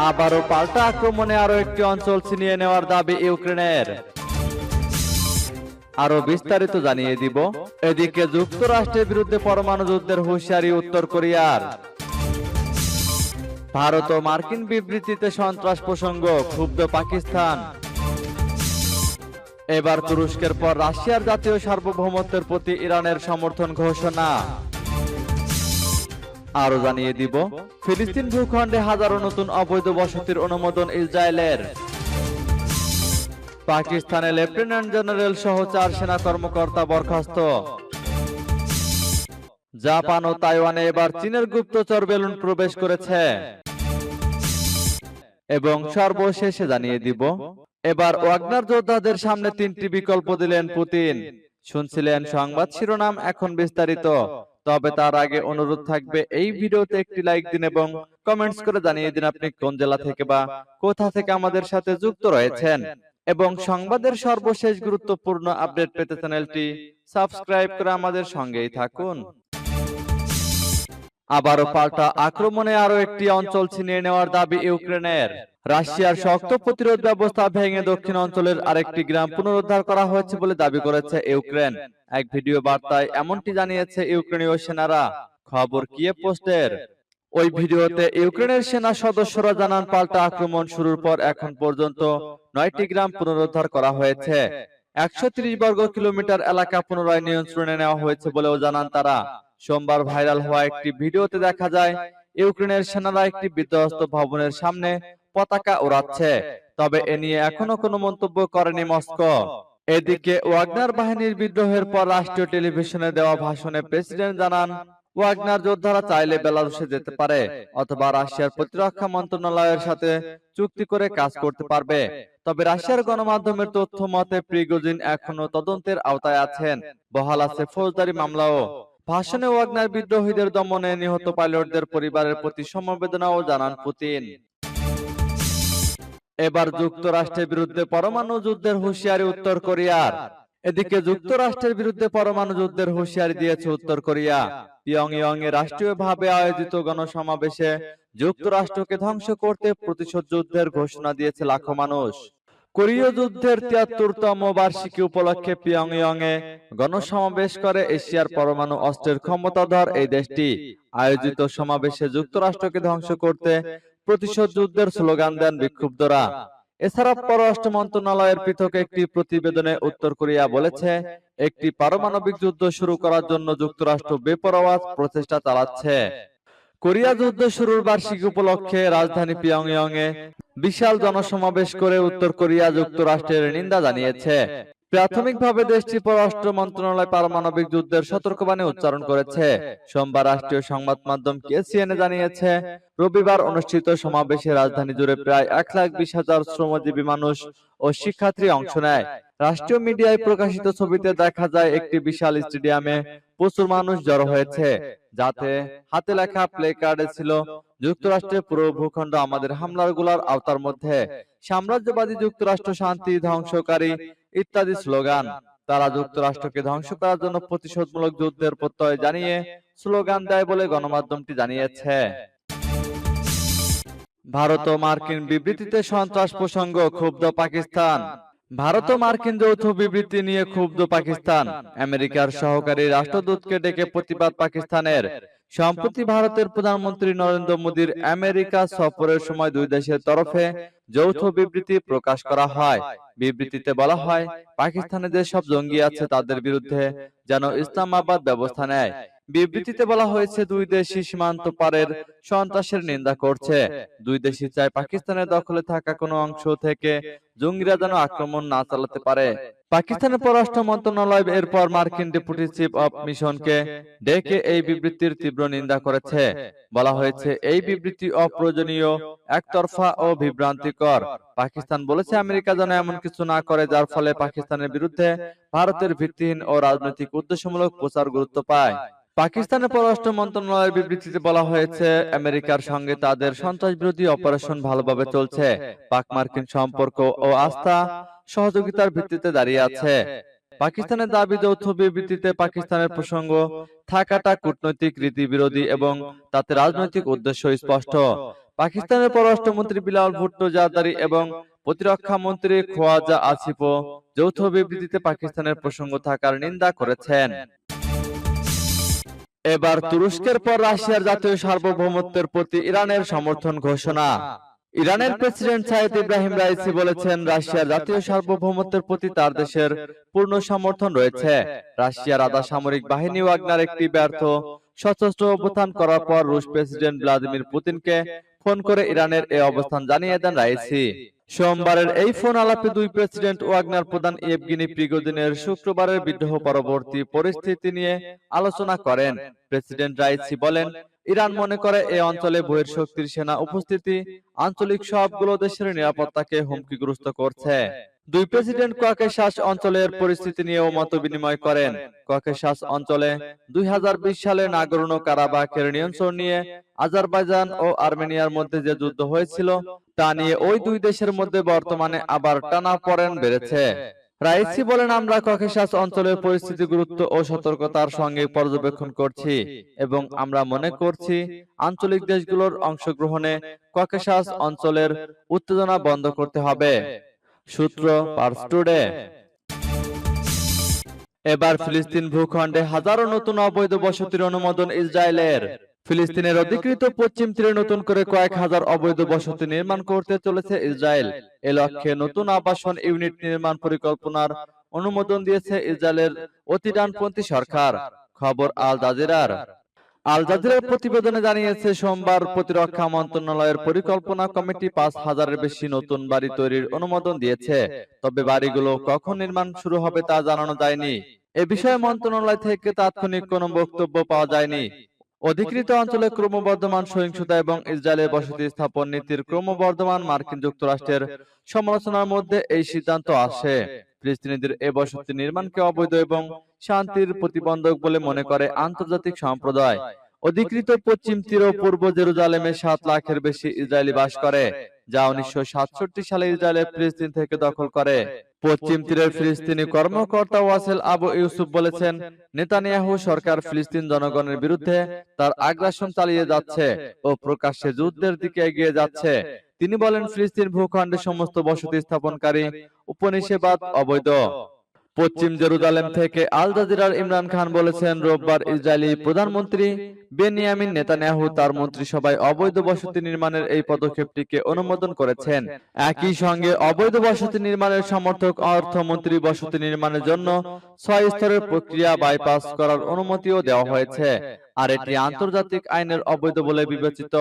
আবারও পাল্টা আক্রমণে আরো একটি অঞ্চল ছিনিয়ে নেওয়ার দাবি ইউক্রেনের। আরো বিস্তারিত জানিয়ে দিব। এদিকে যুক্তরাষ্ট্রের বিরুদ্ধে পরমাণু যুদ্ধের হুঁশিয়ারি উত্তর কোরিয়ার। ভারত ও মার্কিন বিবৃতিতে সন্ত্রাস প্রসঙ্গ, ক্ষুব্ধ পাকিস্তান। এবার তুরস্কের পর রাশিয়ার জাতীয় সার্বভৌমত্বের প্রতি ইরানের সমর্থন ঘোষণা। আরো জানিয়ে দিব, ফিলিস্তিন ভূখণ্ডে হাজারো নতুন অবৈধ বসতির অনুমোদন ইসরায়েলের। পাকিস্তানে লেফটেন্যান্ট জেনারেল সহ 4 সেনা কর্মকর্তা বরখাস্ত। জাপান ও তাইওয়ানে এবার চীনের গুপ্তচর বেলুন প্রবেশ করেছে। এবং সর্বশেষে জানিয়ে দিব, এবার ওয়াগনার যোদ্ধাদের সামনে 3টি বিকল্প দিলেন পুতিন। শুনছিলেন সংবাদ শিরোনাম, এখন বিস্তারিত। তবে তার আগে অনুরোধ থাকবে, এই ভিডিওতে একটি লাইক দিন এবং কমেন্টস করে জানিয়ে দিন আপনি কোন জেলা থেকে বা কোথা থেকে আমাদের সাথে যুক্ত রয়েছেন। এবং সংবাদের সর্বশেষ গুরুত্বপূর্ণ আপডেট পেতে চ্যানেলটি সাবস্ক্রাইব করে আমাদের সঙ্গেই থাকুন। আবারও পাল্টা আক্রমণে আরো একটি অঞ্চল ছিনিয়ে নেওয়ার দাবি ইউক্রেনের। রাশিয়ার শক্ত প্রতিরোধ ব্যবস্থা ভেঙে দক্ষিণ অঞ্চলের আরেকটি গ্রাম পুনরুদ্ধার করা হয়েছে বলে দাবি করেছে ইউক্রেন। এক ভিডিও বার্তায় এমনটি জানিয়েছে ইউক্রেনীয় সেনারা। খবর কিয়েভ পোস্টের। ওই ভিডিওতে ইউক্রেনের সেনা সদস্যরা জানান, পাল্টা আক্রমণ শুরুর পর এখন পর্যন্ত 9টি গ্রাম পুনরুদ্ধার করা হয়েছে। 130 বর্গ কিলোমিটার এলাকা পুনরায় নিয়ন্ত্রণে নেওয়া হয়েছে বলেও জানান তারা। সোমবার ভাইরাল হওয়া একটি ভিডিওতে দেখা যায়, ইউক্রেনের সেনারা একটি বিধ্বস্ত ভবনের সামনে পতাকা ওড়াচ্ছে। তবে এ নিয়ে এখনো কোনো মন্তব্য করেনি মস্কো। এদিকে ওয়াগনার বাহিনীর বিদ্রোহের পর রাষ্ট্রীয় টেলিভিশনে দেওয়া ভাষণে প্রেসিডেন্ট জানান, ওয়াগনার যোদ্ধারা চাইলে বেলারুশে যেতে পারে অথবা রাশিয়ার প্রতিরক্ষা মন্ত্রণালয়ের সাথে চুক্তি করে কাজ করতে পারবে। তবে রাশিয়ার গণমাধ্যমের তথ্য মতে প্রিগোজিন এখনো তদন্তের আওতায় আছেন, বহাল আছে ফৌজদারি মামলাও। ভাষণে ওয়াগনার বিদ্রোহীদের দমনে নিহত পাইলটদের পরিবারের প্রতি সমবেদনাও জানান পুতিন। এবার যুক্তরাষ্ট্রের বিরুদ্ধে পরমাণু যুদ্ধের হুঁশিয়ারি উত্তর কোরিয়ার। এদিকে যুক্তরাষ্ট্রের বিরুদ্ধে পরমাণু যুদ্ধের হুঁশিয়ারি দিয়েছে উত্তর কোরিয়া। পিয়ংইয়ং এ রাষ্ট্রীয়ভাবে আয়োজিত গণসমাবেশে যুক্তরাষ্ট্রকে ধ্বংস করতে প্রতিশোধ যুদ্ধের ঘোষণা দিয়েছে লাখো মানুষ। কোরীয় যুদ্ধের 73তম বার্ষিকী উপলক্ষে পিয়ংইয়ং এ গণসমাবেশ করে এশিয়ার পরমাণু অস্ত্রের ক্ষমতাধর এই দেশটি। আয়োজিত সমাবেশে যুক্তরাষ্ট্রকে ধ্বংস করতে প্রতিশোধ যুদ্ধের স্লোগান দেন বিক্ষুব্ধরা। এছাড়া পররাষ্ট্র মন্ত্রণালয়ের পৃথক একটি প্রতিবেদনে উত্তর কোরিয়া বলেছে, একটি পারমাণবিক যুদ্ধ শুরু করার জন্য যুক্তরাষ্ট্র বেপরোয়া প্রচেষ্টা চালাচ্ছে। কোরিয়া যুদ্ধ শুরুর বার্ষিকী উপলক্ষে রাজধানী পিয়ংইয়ং এ বিশাল জনসমাবেশ করে উত্তর কোরিয়া যুক্তরাষ্ট্রের নিন্দা জানিয়েছে। প্রাথমিকভাবে দেশটির পররাষ্ট্র মন্ত্রণালয় পারমাণবিক যুদ্ধের সতর্কবাণী উচ্চারণ করেছে। সোমবার রাষ্ট্রীয় সংবাদ মাধ্যম কেসিএনএ জানিয়েছে, রবিবার অনুষ্ঠিত সমাবেশে রাজধানী জুড়ে প্রায় 1,20,000 শ্রমজীবী মানুষ ও শিক্ষার্থী অংশ নেয়। রাষ্ট্রীয় মিডিয়ায় প্রকাশিত ছবিতে দেখা যায়, একটি বিশাল স্টেডিয়ামে প্রচুর মানুষ জড়ো হয়েছে, যাতে হাতে লেখা প্লে কার্ডে ছিল, যুক্তরাষ্ট্রের পুরো ভূখণ্ড আমাদের হামলার গুলার আওতার মধ্যে, সাম্রাজ্যবাদী যুক্তরাষ্ট্র শান্তি ধ্বংসকারী ইত্যাদি স্লোগান। তারা যুক্তরাষ্ট্রকে ধ্বংস করার জন্য প্রতিশোধমূলক যুদ্ধের প্রত্যয় জানিয়ে স্লোগান দেয় বলে গণমাধ্যমটি জানিয়েছে। ভারত ও মার্কিন বিবৃতিতে সন্ত্রাস প্রসঙ্গ, ক্ষুব্ধ পাকিস্তান। ভারত ও মার্কিন যৌথ বিবৃতি নিয়ে ক্ষুব্ধ পাকিস্তান। আমেরিকার সহকারী রাষ্ট্রদূতকে ডেকে প্রতিবাদ পাকিস্তানের। সম্প্রতি ভারতের প্রধানমন্ত্রী নরেন্দ্র মোদীর আমেরিকা সফরের সময় দুই দেশের তরফে যৌথ বিবৃতি প্রকাশ করা হয়। বিবৃতিতে বলা হয়, পাকিস্তানে যেসব জঙ্গি আছে তাদের বিরুদ্ধে যেন ইসলামাবাদ ব্যবস্থা নেয়। বিবৃতিতে বলা হয়েছে, দুই দেশই সীমান্ত পারের সন্ত্রাসের নিন্দা করছে। দুই দেশই চায় পাকিস্তানের দখলে থাকা কোনো অংশ থেকে জঙ্গিরা যেন আক্রমণ না চালাতে পারে। পাকিস্তানের পররাষ্ট্র মন্ত্রণালয় এরপর মার্কিন ডেপুটি চিফ অব মিশনকে ডেকে এই বিবৃতির তীব্র নিন্দা করেছে। বলা হয়েছে, এই বিবৃতি অপ্রয়োজনীয়, একতরফা ও বিভ্রান্তিকর। পাকিস্তান বলেছে, আমেরিকা যেন এমন কিছু না করে যার ফলে পাকিস্তানের বিরুদ্ধে ভারতের ভিত্তিহীন ও রাজনৈতিক উদ্দেশ্যমূলক প্রচার গুরুত্ব পায়। পাকিস্তানের পররাষ্ট্র মন্ত্রণালয়ের বিবৃতিতে বলা হয়েছে, আমেরিকার সঙ্গে তাদের সন্ত্রাস বিরোধী অপারেশন ভালোভাবে চলছে। পাক মার্কিন সম্পর্ক ও আস্থা সহযোগিতার ভিত্তিতে দাঁড়িয়ে আছে। পাকিস্তানের দাবি, যৌথ বিবৃতিতে পাকিস্তানের প্রসঙ্গ থাকাটা কূটনৈতিক রীতি বিরোধী এবং তাতে রাজনৈতিক উদ্দেশ্য স্পষ্ট। পাকিস্তানের পররাষ্ট্রমন্ত্রী বিলাল ভুট্টো জারদারি এবং প্রতিরক্ষা মন্ত্রী খোয়াজা আসিফও যৌথ বিবৃতিতে পাকিস্তানের প্রসঙ্গ থাকার নিন্দা করেছেন। এবার তুরস্কের পর রাশিয়ার জাতীয় সার্বভৌমত্বের প্রতি ইরানের সমর্থন ঘোষণা। ইরানের প্রেসিডেন্ট সাইয়েদ ইব্রাহিম রাইসি বলেছেন, রাশিয়ার জাতীয় সার্বভৌমত্বের প্রতি তার দেশের পূর্ণ সমর্থন রয়েছে। রাশিয়ার আধা সামরিক বাহিনী ওয়াগনার একটি ব্যর্থ সশস্ত্র অভ্যুত্থান করার পর রুশ প্রেসিডেন্ট ভ্লাদিমির পুতিনকে ফোন করে ইরানের এই অবস্থান জানিয়ে দেন রাইসি। সোমবারের এই ফোন আলাপে দুই প্রেসিডেন্ট ওয়াগনার প্রধান ইয়েভগেনি প্রিগোজিনের শুক্রবারের বিদ্রোহ পরবর্তী পরিস্থিতি নিয়ে আলোচনা করেন। প্রেসিডেন্ট রাইসি বলেন, ইরান মনে করে এই অঞ্চলে বহির্শক্তির সেনা উপস্থিতি আঞ্চলিক সবগুলো দেশের নিরাপত্তাকে হুমকিগ্রস্ত করছে। দুই প্রেসিডেন্ট ককেশাস অঞ্চলের পরিস্থিতি নিয়েও মত বিনিময় করেন। ককেশাস অঞ্চলে 2020 সালে নাগোর্নো কারাবাখের নিয়ন্ত্রণ নিয়ে আজারবাইজান ও আর্মেনিয়ার মধ্যে যে যুদ্ধ হয়েছিল তা নিয়ে ওই দুই দেশের মধ্যে বর্তমানে আবার টানাপোড়েন বেড়েছে। রাইসি বলেন, আমরা ককেশাস অঞ্চলের পরিস্থিতি গুরুত্ব ও সতর্কতার সঙ্গে পর্যবেক্ষণ করছি এবং আমরা মনে করছি আঞ্চলিক দেশগুলোর অংশগ্রহণে ককেশাস অঞ্চলের উত্তেজনা বন্ধ করতে হবে। সূত্র পার্স টুডে। এবার ফিলিস্তিন ভূখণ্ডে হাজারো নতুন অবৈধ বসতির অনুমোদন ইসরায়েলের। ফিলিস্তিনের অধিকৃত পশ্চিম তীরে নতুন করে কয়েক হাজার অবৈধ বসতি নির্মাণ করতে চলেছে ইসরায়েল। এ লক্ষ্যে নতুন আবাসন ইউনিট নির্মাণ পরিকল্পনার অনুমোদন দিয়েছে ইসরায়েলের অতি ডানপন্থী সরকার। খবর আল জাজিরার। আল জাজিরার প্রতিবেদনে জানিয়েছে, সোমবার প্রতিরক্ষা মন্ত্রণালয়ের পরিকল্পনা কমিটি 5,000-এর বেশি নতুন বাড়ি তৈরির অনুমোদন দিয়েছে। তবে বাড়িগুলো কখন নির্মাণ শুরু হবে তা জানানো যায়নি। এ বিষয়ে মন্ত্রণালয় থেকে তাৎক্ষণিক কোনো বক্তব্য পাওয়া যায়নি। অধিকৃত অঞ্চলে ক্রমবর্ধমান সহিংসতা এবং ইসরায়েলের বসতি স্থাপন নীতির ক্রমবর্ধমান মার্কিন যুক্তরাষ্ট্রের সমালোচনার মধ্যে এই সিদ্ধান্ত আসে। ফিলিস্তিনিদের এ বসতি নির্মাণকে অবৈধ এবং শান্তির প্রতিবন্ধক বলে মনে করে আন্তর্জাতিক সম্প্রদায়। অধিকৃত পশ্চিম তীর ও পূর্ব জেরুজালেমে 7 লাখের বেশি ইসরায়েলি বাস করে, যা 1967 সালে ইসরায়েলের ফিলিস্তিন থেকে দখল করে। পশ্চিম তীরের ফিলিস্তিনি কর্মকর্তা ওয়াসেল আবু ইউসুফ বলেছেন, নেতানিয়াহু সরকার ফিলিস্তিন জনগণের বিরুদ্ধে তার আগ্রাসন চালিয়ে যাচ্ছে ও প্রকাশ্যে যুদ্ধের দিকে এগিয়ে যাচ্ছে। তিনি বলেন, ফিলিস্তিন ভূখণ্ডে সমস্ত বসতি স্থাপনকারী উপনিষেধবাদ অবৈধ। পশ্চিম জেরুজালেম থেকে আল জাজিরার ইমরান খান বলেছেন, রোববার ইসরায়েলি প্রধানমন্ত্রী বেনিয়ামিন নেতানিয়াহু তার মন্ত্রিসভায় অবৈধ বসতি নির্মাণের এই পদক্ষেপটিকে অনুমোদন করেছেন। একই সঙ্গে অবৈধ বসতি নির্মাণের সমর্থক অর্থমন্ত্রী বসতি নির্মাণের জন্য 6 স্তরের প্রক্রিয়া বাইপাস করার অনুমতিও দেওয়া হয়েছে, আর এটি আন্তর্জাতিক আইনের অবৈধ বলে বিবেচিত।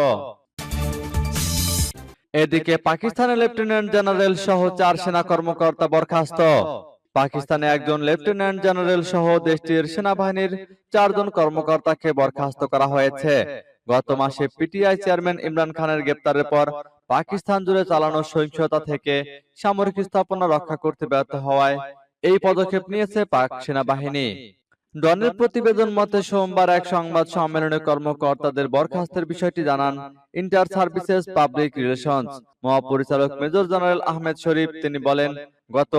এদিকে পাকিস্তানের লেফটেন্যান্ট জেনারেল সহ 4 সেনা কর্মকর্তা বরখাস্ত। পাকিস্তানে একজন লেফটেন্যান্ট জেনারেল সহ দেশটির সেনাবাহিনীর 4 জন কর্মকর্তাকে বরখাস্ত করা হয়েছে। গত মাসে পিটিআই চেয়ারম্যান ইমরান খানের গ্রেপ্তারের পর পাকিস্তান জুড়ে চালানো সহিংসতা থেকে সামরিক স্থাপনা রক্ষা করতে ব্যর্থ হওয়ায় এই পদক্ষেপ নিয়েছে পাক সেনাবাহিনী। ডনের প্রতিবেদন মতে, সোমবার এক সংবাদ সম্মেলনে কর্মকর্তাদের বরখাস্তের বিষয়টি জানান ইন্টার সার্ভিসেস পাবলিক রিলেশনস মহাপরিচালক মেজর জেনারেল আহমেদ শরীফ। তিনি বলেন, গত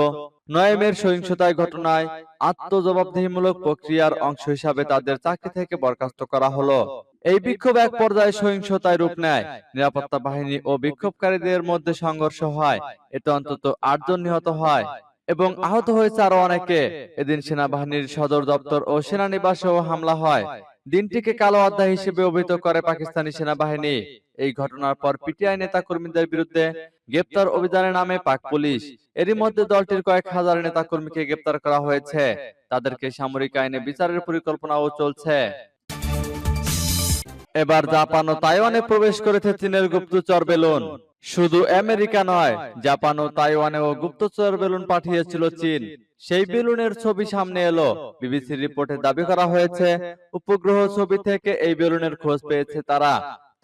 9 মের সহিংসতায় ঘটনায় আত্মজবাবদিহিমূলক প্রক্রিয়ার অংশ হিসাবে তাদের চাকরি থেকে বরখাস্ত করা হলো। এই বিক্ষোভ এক পর্যায়ে সহিংসতায় রূপ নেয়। নিরাপত্তা বাহিনী ও বিক্ষোভকারীদের মধ্যে সংঘর্ষ হয়। এতে অন্তত 8 জন নিহত হয় এবং আহত হয়েছে আরো অনেকে। এদিন সেনাবাহিনীর সদর দপ্তর ও সেনানিবাসেও হামলা হয়। দিনটিকে কালো অধ্যায় হিসেবে অভিহিত করে পাকিস্তানি সেনাবাহিনী। এই ঘটনার পর পিটিআই নেতা কর্মীদের বিরুদ্ধে গ্রেপ্তার অভিযানের নামে পাক পুলিশ। এরই মধ্যে দলটির কয়েক হাজার নেতা কর্মীকে গ্রেপ্তার করা হয়েছে। তাদেরকে সামরিক আইনে বিচারের পরিকল্পনাও চলছে। এবার জাপান ও তাইওয়ানে প্রবেশ করেছে চীনের গুপ্তচর বেলুন। শুধু আমেরিকা নয়, জাপান ও তাইওয়ানেও গুপ্তচর বেলুন পাঠিয়েছিল চীন। সেই বেলুনের ছবি সামনে এলো। বিবিসির রিপোর্টে দাবি করা হয়েছে, উপগ্রহ ছবি থেকে এই বেলুনের খোঁজ পেয়েছে তারা।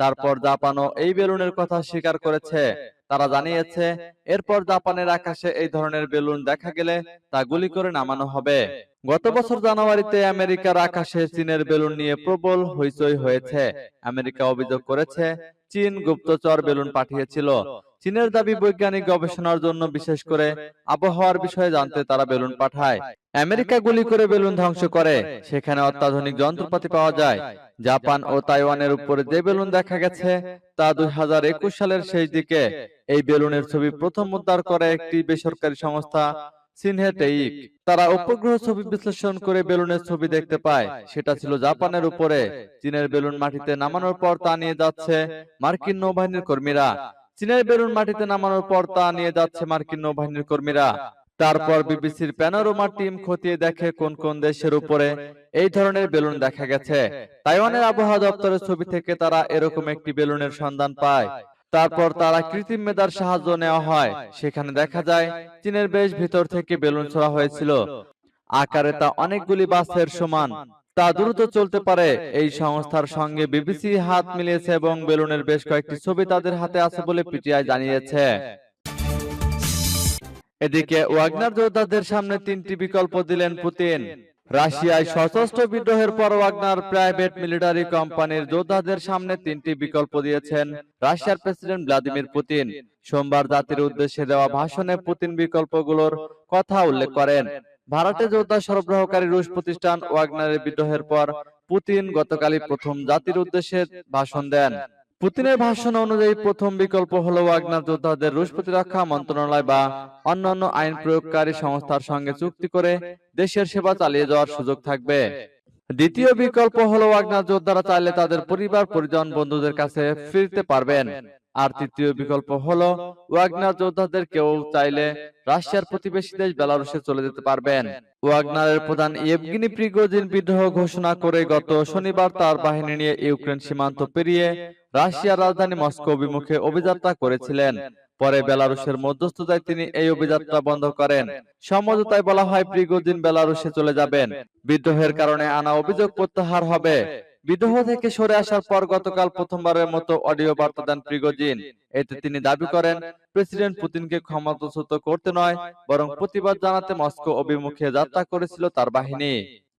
তারপর জাপানও এই বেলুনের কথা স্বীকার করেছে। তারা জানিয়েছে, এরপর জাপানের আকাশে এই ধরনের বেলুন দেখা গেলে তা গুলি করে নামানো হবে। গত বছর জানুয়ারিতে আমেরিকার আকাশে চীনের বেলুন নিয়ে প্রবল হইচই হয়েছে। আমেরিকা অভিযোগ করেছে, চীন গুপ্তচর বেলুন পাঠিয়েছিল। চীনের দাবি, বৈজ্ঞানিক গবেষণার জন্য বিশেষ করে আবহাওয়ার বিষয়ে জানতে তারা বেলুন পাঠায়। আমেরিকা গুলি করে বেলুন ধ্বংস করে। সেখানে অত্যাধুনিক যন্ত্রপাতি পাওয়া যায়, জাপান ও তাইওয়ানের উপরে যে বেলুন দেখা গেছে তা 2021 সালের শেষ দিকে। এই বেলুনের ছবি প্রথম উদ্ধার করে একটি বেসরকারি সংস্থা সিনহেটেইক। তারা উপগ্রহ ছবি বিশ্লেষণ করে বেলুনের ছবি দেখতে পায় সেটা ছিল জাপানের উপরে। চীনের বেলুন মাটিতে নামানোর পর তা নিয়ে যাচ্ছে মার্কিন নৌবাহিনীর কর্মীরা। চীনের বেলুন মাটিতে নামানোর পর তা নিয়ে যাচ্ছে মার্কিন নৌবাহিনীর কর্মীরা। তারপর বিবিসির প্যানোরামা টিম খতিয়ে দেখে কোন কোন দেশের উপরে এই ধরনের বেলুন দেখা গেছে। তাইওয়ানের আবহাওয়া দপ্তরের ছবি থেকে তারা এরকম একটি বেলুনের সন্ধান পায়। তারপর তারা কৃত্রিম মেধার সাহায্য নেওয়া হয়। সেখানে দেখা যায় চীনের বেশ ভিতর থেকে বেলুন ছোড়া হয়েছিল। আকারে তা অনেকগুলি বাসের সমান। তা দ্রুত চলতে পারে। এই সংস্থার সঙ্গে বিবিসি হাত মিলিয়েছে এবং বেলুনের বেশ কয়েকটি ছবি তাদের হাতে আছে বলে পিটিআই জানিয়েছে। এদিকে ওয়াগনার যোদ্ধাদের সামনে 3টি বিকল্প দিলেন পুতিন। রাশিয়ায় সশস্ত্র বিদ্রোহের পর ওয়াগনার প্রাইভেট মিলিটারি কোম্পানির যোদ্ধাদের সামনে 3টি বিকল্প দিয়েছেন রাশিয়ার প্রেসিডেন্ট ভ্লাদিমির পুতিন। সোমবার জাতির উদ্দেশ্যে দেওয়া ভাষণে পুতিন বিকল্পগুলোর কথা উল্লেখ করেন। ভারতে যোদ্ধা সরবরাহকারী রুশ প্রতিষ্ঠান ওয়াগনারের বিদ্রোহের পর পুতিন গতকালই প্রথম জাতির উদ্দেশ্যে ভাষণ দেন। পুতিনের ভাষণ অনুযায়ী প্রথম বিকল্প হলো ওয়াগনার যোদ্ধাদের রুশ প্রতিরক্ষা মন্ত্রণালয় বা অন্যান্য আইন প্রয়োগকারী সংস্থার সঙ্গে চুক্তি করে দেশের সেবা চালিয়ে যাওয়ার সুযোগ থাকবে। দ্বিতীয় বিকল্প হলো ওয়াগনার যোদ্ধারা চাইলে তাদের পরিবার পরিজন বন্ধুদের কাছে ফিরতে পারবেন। আর তৃতীয় বিকল্প হলো ওয়াগনার যোদ্ধাদের কেউ চাইলে রাশিয়ার প্রতিবেশী দেশ বেলারুশে চলে যেতে পারবেন। ওয়াগনারের প্রধান ইয়েভগেনি প্রিগোজিন বিদ্রোহ ঘোষণা করে গত শনিবার তার বাহিনী নিয়ে ইউক্রেন সীমান্ত পেরিয়ে রাশিয়ার রাজধানী মস্কো অভিমুখে অভিযাত্রা করেছিলেন। পরে বেলারুশের মধ্যস্থতায় তিনি এই অভিযাত্রা বন্ধ করেন। সমঝোতায় বলা হয় প্রিগোজিন বেলারুশে চলে যাবেন। বিদ্রোহের কারণে আনা অভিযোগ প্রত্যাহার হবে। বিদ্রোহ থেকে সরে আসার পর গতকাল প্রথমবারের মতো অডিও বার্তা দেন প্রিগোজিন। এতে তিনি দাবি করেন প্রেসিডেন্ট পুতিনকে ক্ষমতাচ্যুত করতে নয় বরং প্রতিবাদ জানাতে মস্কো অভিমুখে যাত্রা করেছিল তার বাহিনী।